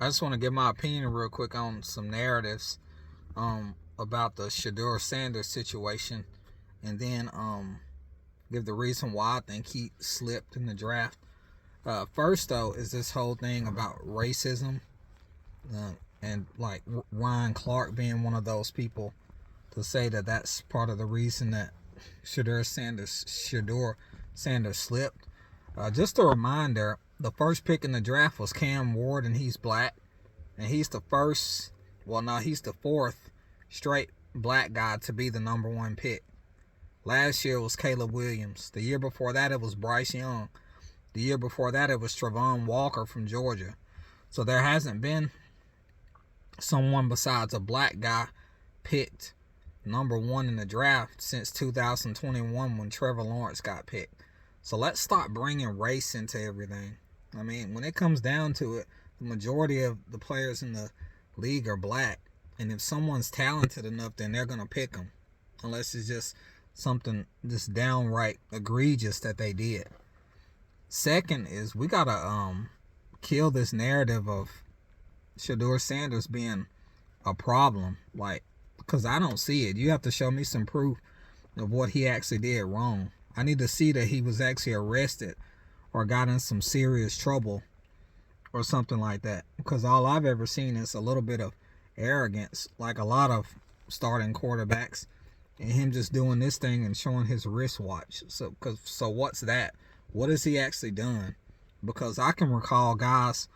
I just want to give my opinion real quick on some narratives about the Sheduer Sanders situation, and then give the reason why I think he slipped in the draft. First, though, is this whole thing about racism and like Ryan Clark being one of those people to say that that's part of the reason that Sheduer Sanders slipped. Just a reminder, the first pick in the draft was Cam Ward, and he's black. And he's the first, well, no, he's the fourth straight black guy to be the number one pick. Last year it was Caleb Williams. The year before that it was Bryce Young. The year before that it was Travon Walker from Georgia. So there hasn't been someone besides a black guy picked number one in the draft since 2021 when Trevor Lawrence got picked. So let's stop bringing race into everything. I mean, when it comes down to it, the majority of the players in the league are black. And if someone's talented enough, then they're going to pick them. Unless it's just something just downright egregious that they did. Second is we got to kill this narrative of Sheduer Sanders being a problem. Like, because I don't see it. You have to show me some proof of what he actually did wrong. I need to see that he was actually arrested or got in some serious trouble or something like that, because all I've ever seen is a little bit of arrogance, like a lot of starting quarterbacks, and him just doing this thing and showing his wristwatch. So what's that? What has he actually done? Because I can recall guys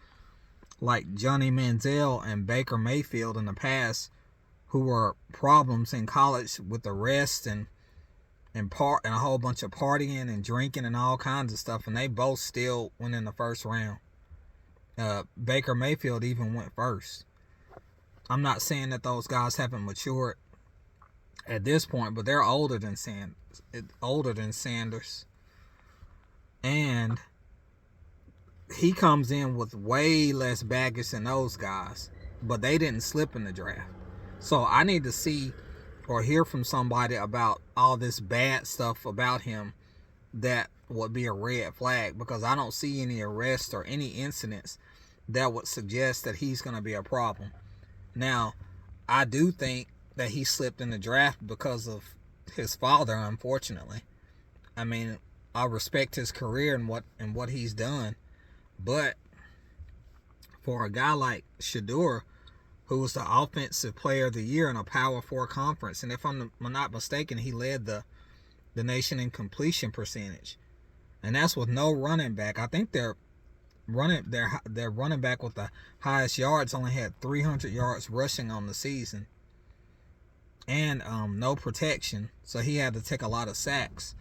like Johnny Manziel and Baker Mayfield in the past who were problems in college with arrests and a whole bunch of partying and drinking and all kinds of stuff, and they both still went in the first round. Baker Mayfield even went first. I'm not saying that those guys haven't matured at this point, but they're older than Sanders. And he comes in with way less baggage than those guys, but they didn't slip in the draft. So I need to see or hear from somebody about all this bad stuff about him that would be a red flag, because I don't see any arrests or any incidents that would suggest that he's going to be a problem. Now, I do think that he slipped in the draft because of his father, unfortunately. I mean, I respect his career and what he's done, but for a guy like Sheduer, who was the offensive player of the year in a Power 4 conference, and if I'm not mistaken, he led the nation in completion percentage, and that's with no running back. I think their running back with the highest yards only had 300 yards rushing on the season, and no protection, so he had to take a lot of sacks.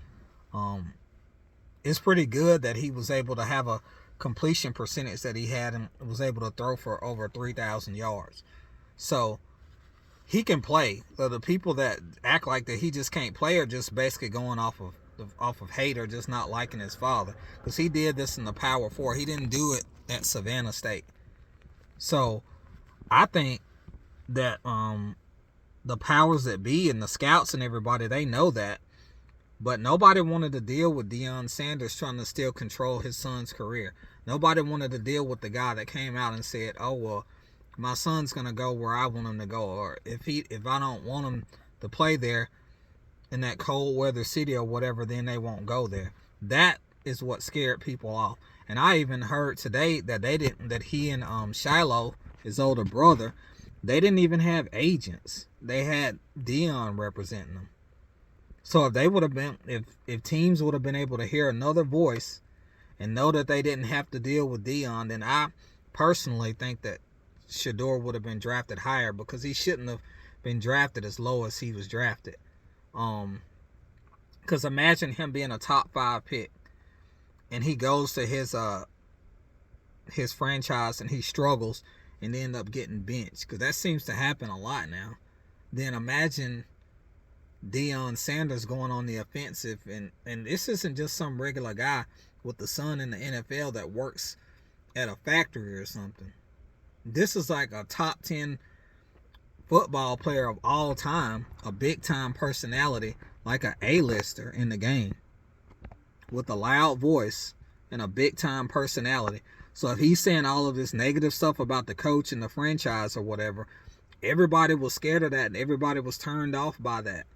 It's pretty good that he was able to have a completion percentage that he had and was able to throw for over 3,000 yards. So he can play. So the people that act like that he just can't play are just basically going off of hate or just not liking his father, because he did this in the Power 4. He didn't do it at Savannah State. So I think that the powers that be and the scouts and everybody, they know that. But nobody wanted to deal with Deion Sanders trying to still control his son's career. Nobody wanted to deal with the guy that came out and said, oh, well, my son's going to go where I want him to go. Or if I don't want him to play there in that cold weather city or whatever, then they won't go there. That is what scared people off. And I even heard today that he and Shiloh, his older brother, they didn't even have agents. They had Deion representing them. So if they would have been, if teams would have been able to hear another voice and know that they didn't have to deal with Deion, then I personally think that Sheduer would have been drafted higher, because he shouldn't have been drafted as low as he was drafted. Because imagine him being a top 5 pick and he goes to his franchise and he struggles and end up getting benched, because that seems to happen a lot now. Then imagine Deion Sanders going on the offensive, and this isn't just some regular guy with the son in the NFL that works at a factory or something. This is like a top 10 football player of all time, a big time personality, like an A-lister in the game, with a loud voice and a big time personality. So if he's saying all of this negative stuff about the coach and the franchise or whatever, everybody was scared of that and everybody was turned off by that.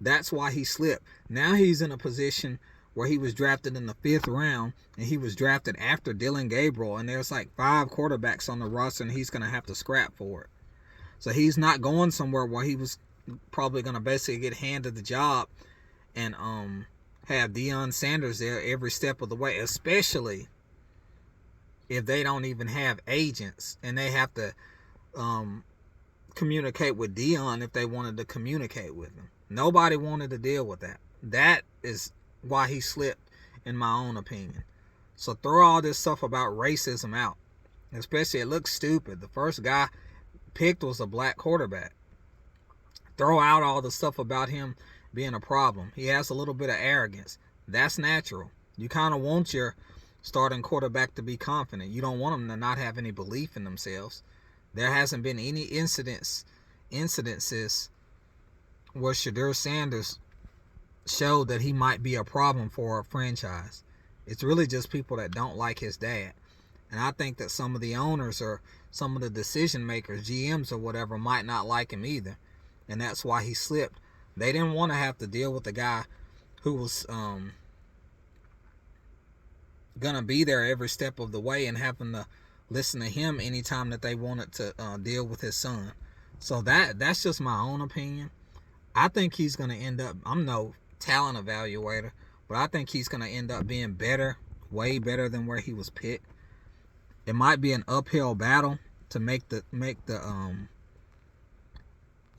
That's why he slipped. Now he's in a position where he was drafted in the 5th round, and he was drafted after Dylan Gabriel, and there's like 5 quarterbacks on the roster, and he's going to have to scrap for it. So he's not going somewhere where he was probably going to basically get handed the job and have Deion Sanders there every step of the way, especially if they don't even have agents and they have to communicate with Deion if they wanted to communicate with him. Nobody wanted to deal with that. That is why he slipped, in my own opinion. So throw all this stuff about racism out. Especially, it looks stupid. The first guy picked was a black quarterback. Throw out all the stuff about him being a problem. He has a little bit of arrogance. That's natural. You kind of want your starting quarterback to be confident. You don't want them to not have any belief in themselves. There hasn't been any incidences where Sheduer Sanders showed that he might be a problem for a franchise. It's really just people that don't like his dad. And I think that some of the owners or some of the decision makers, GMs or whatever, might not like him either. And that's why he slipped. They didn't want to have to deal with the guy who was gonna be there every step of the way and having to listen to him anytime that they wanted to deal with his son. So that's just my own opinion. I think he's gonna end up, I'm no talent evaluator, but I think he's gonna end up being better, way better than where he was picked. It might be an uphill battle to make the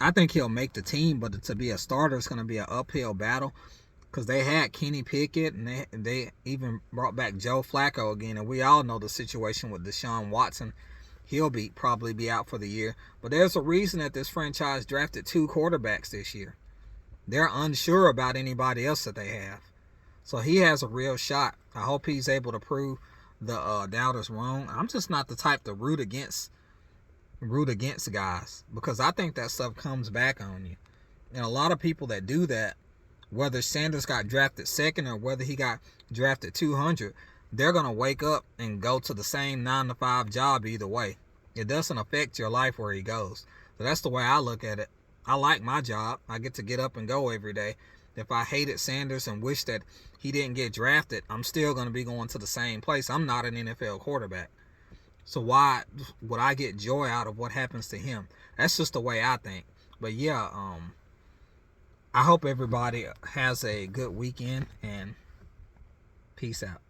I think he'll make the team, but to be a starter is going to be an uphill battle because they had Kenny Pickett and they even brought back Joe Flacco again, and we all know the situation with Deshaun Watson. He'll probably be out for the year, but there's a reason that this franchise drafted 2 quarterbacks this year. They're unsure about anybody else that they have, so he has a real shot. I hope he's able to prove the doubters wrong. I'm just not the type to root against guys because I think that stuff comes back on you. And a lot of people that do that, whether Sanders got drafted 2nd or whether he got drafted 200, they're going to wake up and go to the same 9-to-5 job either way. It doesn't affect your life where he goes. So that's the way I look at it. I like my job. I get up and go every day. If I hated Sanders and wish that he didn't get drafted, I'm still going to be going to the same place. I'm not an NFL quarterback. So why would I get joy out of what happens to him? That's just the way I think. But yeah, I hope everybody has a good weekend and peace out.